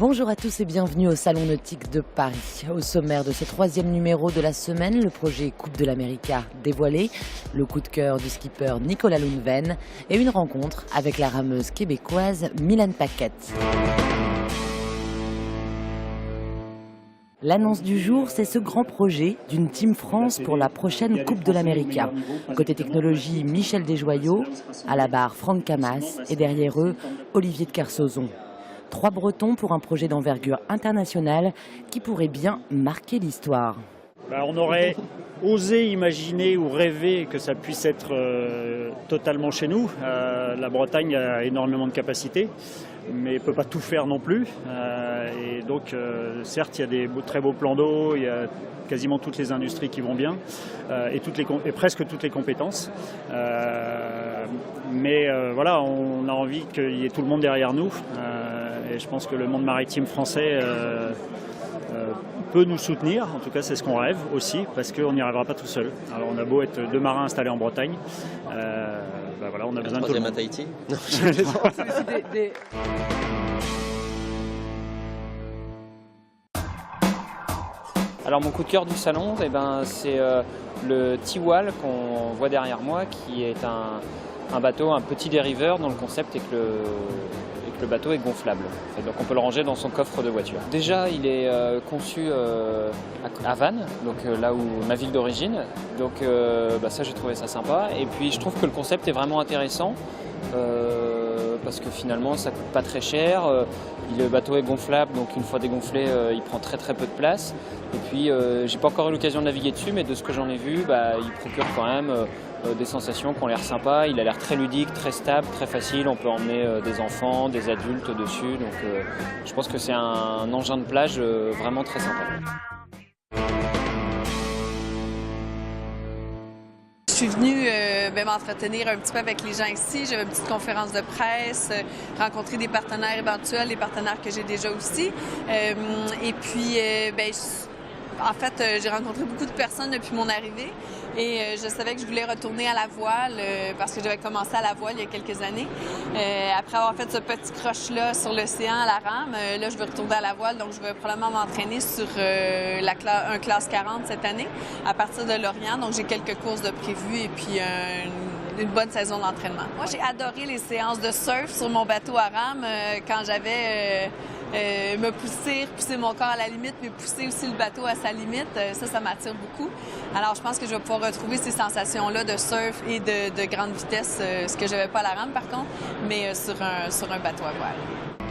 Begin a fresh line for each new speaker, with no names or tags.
Bonjour à tous et bienvenue au Salon Nautique de Paris. Au sommaire de ce 3e numéro de la semaine, le projet Coupe de l'América dévoilé, le coup de cœur du skipper Nicolas Lundven et une rencontre avec la rameuse québécoise Mylène Paquette. L'annonce du jour, c'est ce grand projet d'une Team France pour la prochaine Coupe de l'América. Côté technologie, Michel Desjoyaux, à la barre Franck Camas et derrière eux, Olivier de Kersauzon. 3 Bretons pour un projet d'envergure internationale qui pourrait bien marquer l'histoire.
On aurait osé imaginer ou rêver que ça puisse être totalement chez nous. La Bretagne a énormément de capacités, mais ne peut pas tout faire non plus. Et donc, certes, il y a des très beaux plans d'eau, il y a quasiment toutes les industries qui vont bien et presque toutes les compétences. Mais voilà, on a envie qu'il y ait tout le monde derrière nous. Et je pense que le monde maritime français peut nous soutenir, en tout cas c'est ce qu'on rêve aussi, parce qu'on n'y arrivera pas tout seul. Alors on a beau être 2 marins installés en Bretagne, voilà, on a besoin de tout le monde.
Tahiti.
Alors mon coup de cœur du salon, c'est le Tiwal qu'on voit derrière moi, qui est un bateau, un petit dériveur dont le concept est que le bateau est gonflable. Et donc on peut le ranger dans son coffre de voiture. Déjà, il est conçu à Vannes, donc là où ma ville d'origine. Donc ça, j'ai trouvé ça sympa. Et puis je trouve que le concept est vraiment intéressant parce que finalement, ça coûte pas très cher. Le bateau est gonflable, donc une fois dégonflé, il prend très peu de place. Et puis, j'ai pas encore eu l'occasion de naviguer dessus, mais de ce que j'en ai vu, il procure quand même des sensations qui ont l'air sympas. Il a l'air très ludique, très stable, très facile. On peut emmener des enfants, des adultes dessus. Donc, je pense que c'est un engin de plage vraiment très sympa.
Je suis venue m'entretenir un petit peu avec les gens ici. J'avais une petite conférence de presse, rencontrer des partenaires éventuels, des partenaires que j'ai déjà aussi. Et puis, en fait, j'ai rencontré beaucoup de personnes depuis mon arrivée et je savais que je voulais retourner à la voile parce que j'avais commencé à la voile il y a quelques années. Après avoir fait ce petit croche-là sur l'océan à la rame, là, je veux retourner à la voile, donc je vais probablement m'entraîner sur un classe 40 cette année à partir de Lorient. Donc, j'ai quelques courses de prévues et puis une bonne saison d'entraînement. Moi, j'ai adoré les séances de surf sur mon bateau à rame quand j'avais me pousser mon corps à la limite, mais pousser aussi le bateau à sa limite. Ça m'attire beaucoup. Alors, je pense que je vais pouvoir retrouver ces sensations-là de surf et de grande vitesse, ce que je n'avais pas à la rame, par contre, mais sur un bateau à voile.